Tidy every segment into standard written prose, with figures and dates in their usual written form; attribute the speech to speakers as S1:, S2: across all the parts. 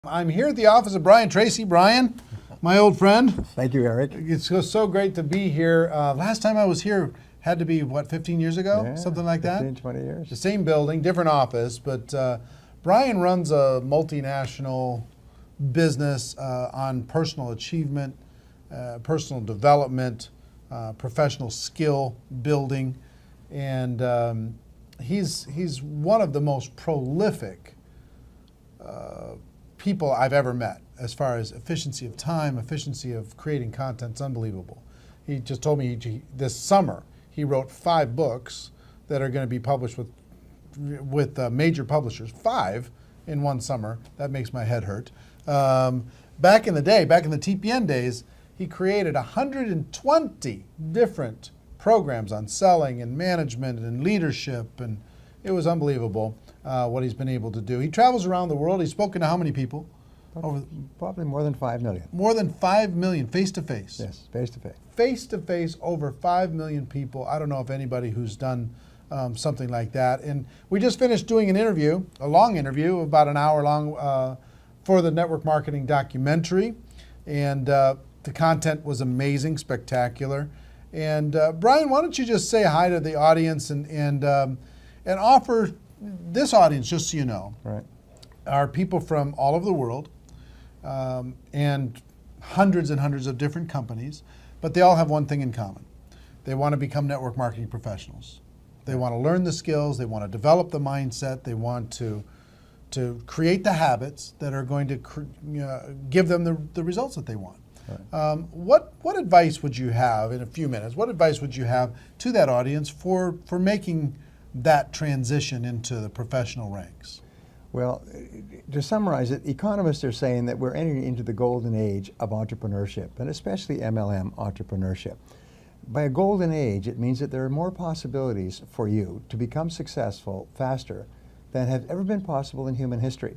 S1: I'm here at the office of Brian Tracy. Brian, my old friend.
S2: Thank you, Eric.
S1: It's so great to be here. Last time I was here had to be, what, 15 years ago?
S2: Yeah,
S1: something like
S2: 15,
S1: that?
S2: 20 years.
S1: The same building, different office, but Brian runs a multinational business on personal achievement, personal development, professional skill building, and he's one of the most prolific people I've ever met as far as efficiency of time, efficiency of creating content. It's unbelievable. He just told me this summer he wrote 5 books that are going to be published with major publishers. 5 in one summer. That makes my head hurt. Back in the day, back in the TPN days, he created 120 different programs on selling and management and leadership, and it was unbelievable what he's been able to do. He travels around the world. He's spoken to how many people?
S2: Probably more than 5 million.
S1: More than 5 million, face-to-face.
S2: Yes, face-to-face.
S1: Face-to-face, over 5 million people. I don't know of anybody who's done something like that. And we just finished doing an interview, a long interview, about an hour long, for the network marketing documentary. And the content was amazing, spectacular. And Brian, why don't you just say hi to the audience and offer this audience, just so you know,
S2: right,
S1: are people from all over the world and hundreds and hundreds of different companies, but they all have one thing in common. They want to become network marketing professionals. They want to learn the skills, they want to develop the mindset, they want to create the habits that are going to give them the results that they want. Right. What advice would you have, in a few minutes, what advice would you have to that audience for making that transition into the professional ranks?
S2: Well, to summarize it, economists are saying that we're entering into the golden age of entrepreneurship, and especially MLM entrepreneurship. By a golden age, it means that there are more possibilities for you to become successful faster than have ever been possible in human history.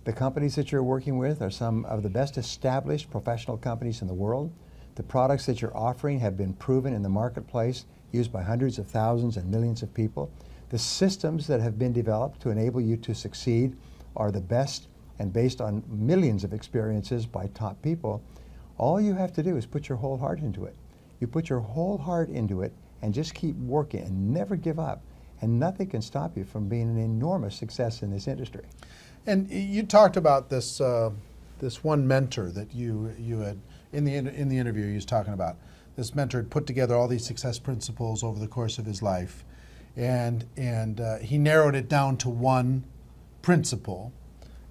S2: The companies that you're working with are some of the best established professional companies in the world. The products that you're offering have been proven in the marketplace, used by hundreds of thousands and millions of people. The systems that have been developed to enable you to succeed are the best and based on millions of experiences by top people. All you have to do is put your whole heart into it. You put your whole heart into it and just keep working and never give up. And nothing can stop you from being an enormous success in this industry.
S1: And you talked about this this one mentor that you had in the interview. He was talking about this mentor had put together all these success principles over the course of his life, and he narrowed it down to one principle,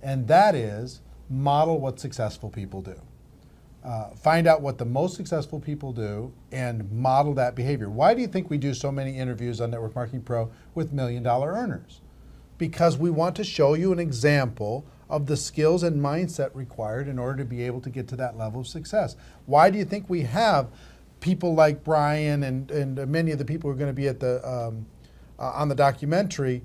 S1: and that is model what successful people do. Find out what the most successful people do and model that behavior. Why do you think we do so many interviews on Network Marketing Pro with $1 million earners? Because we want to show you an example of the skills and mindset required in order to be able to get to that level of success. Why do you think we have people like Brian and many of the people who are going to be at the on the documentary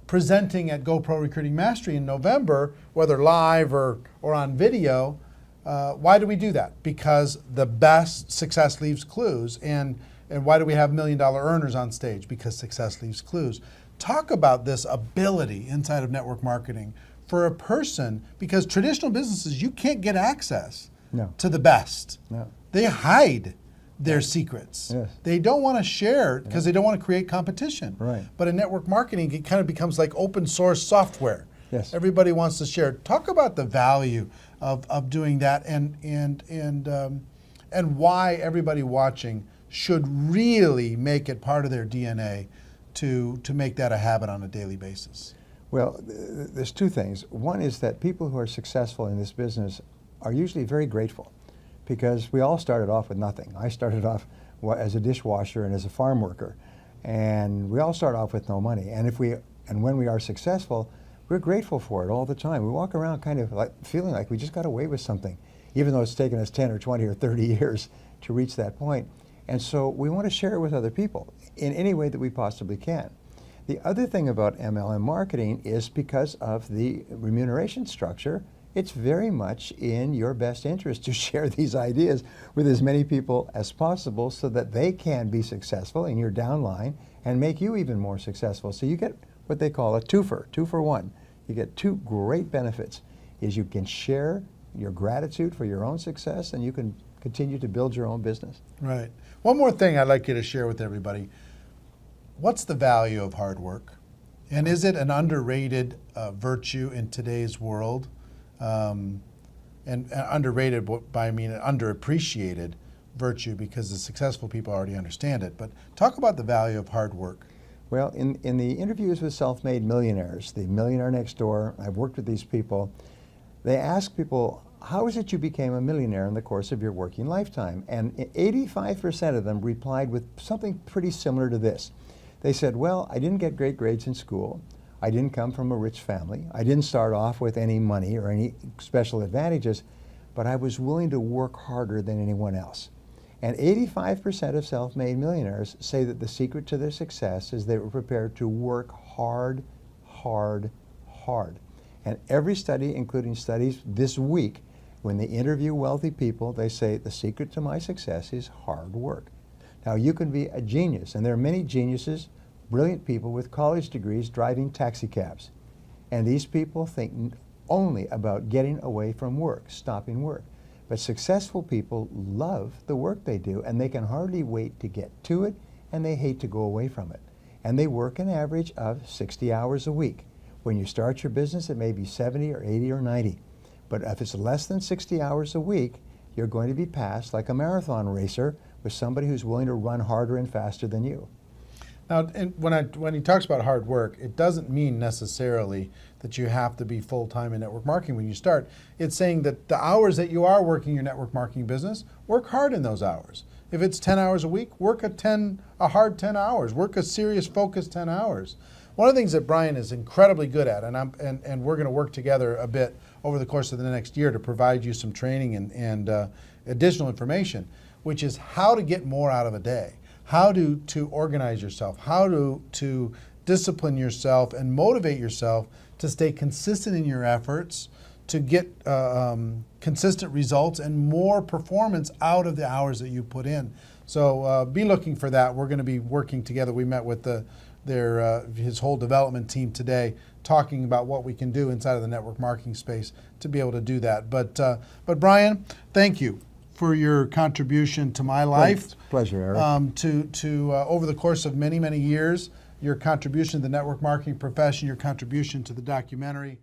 S1: presenting at GoPro Recruiting Mastery in November, whether live or on video? Why do we do that? Because the best success leaves clues. And why do we have $1 million earners on stage? Because success leaves clues. Talk about this ability inside of network marketing for a person, because traditional businesses, you can't get access to the best.
S2: No.
S1: They hide their secrets.
S2: Yes.
S1: They don't want to share because they don't want to create competition.
S2: Right.
S1: But in network marketing, it kind of becomes like open source software.
S2: Yes.
S1: Everybody wants to share. Talk about the value of doing that and why everybody watching should really make it part of their DNA to make that a habit on a daily basis.
S2: Well, there's 2 things. One is that people who are successful in this business are usually very grateful, because we all started off with nothing. I started off as a dishwasher and as a farm worker, and we all start off with no money. And when we are successful, we're grateful for it all the time. We walk around kind of like feeling like we just got away with something, even though it's taken us 10 or 20 or 30 years to reach that point. And so we want to share it with other people in any way that we possibly can. The other thing about MLM marketing is because of the remuneration structure, it's very much in your best interest to share these ideas with as many people as possible so that they can be successful in your downline and make you even more successful. So you get what they call a twofer, 2 for 1. You get two great benefits, is you can share your gratitude for your own success, and you can continue to build your own business.
S1: Right. One more thing I'd like you to share with everybody. What's the value of hard work? And is it an underrated virtue in today's world? And underrated by I mean an underappreciated virtue, because the successful people already understand it. But talk about the value of hard work.
S2: Well, in the interviews with self-made millionaires, the Millionaire Next Door, I've worked with these people, they ask people, how is it you became a millionaire in the course of your working lifetime? And 85% of them replied with something pretty similar to this. They said, well, I didn't get great grades in school. I didn't come from a rich family. I didn't start off with any money or any special advantages, but I was willing to work harder than anyone else. And 85% of self-made millionaires say that the secret to their success is they were prepared to work hard, hard, hard. And every study, including studies this week, when they interview wealthy people, they say the secret to my success is hard work. Now, you can be a genius, and there are many geniuses, brilliant people with college degrees driving taxi cabs. And these people think only about getting away from work, stopping work. But successful people love the work they do, and they can hardly wait to get to it, and they hate to go away from it. And they work an average of 60 hours a week. When you start your business, it may be 70 or 80 or 90. But if it's less than 60 hours a week, you're going to be passed like a marathon racer with somebody who's willing to run harder and faster than you.
S1: Now, and when he talks about hard work, it doesn't mean necessarily that you have to be full-time in network marketing when you start. It's saying that the hours that you are working your network marketing business, work hard in those hours. If it's 10 hours a week, work a hard 10 hours. Work a serious, focused 10 hours. One of the things that Brian is incredibly good at, and we're going to work together a bit over the course of the next year to provide you some training and additional information, which is how to get more out of a day. How to organize yourself, how to discipline yourself and motivate yourself to stay consistent in your efforts, to get consistent results and more performance out of the hours that you put in. So be looking for that. We're going to be working together. We met with his whole development team today, talking about what we can do inside of the network marketing space to be able to do that. But Brian, thank you for your contribution to my life.
S2: Pleasure, Eric.
S1: To over the course of many, many years, your contribution to the network marketing profession, your contribution to the documentary.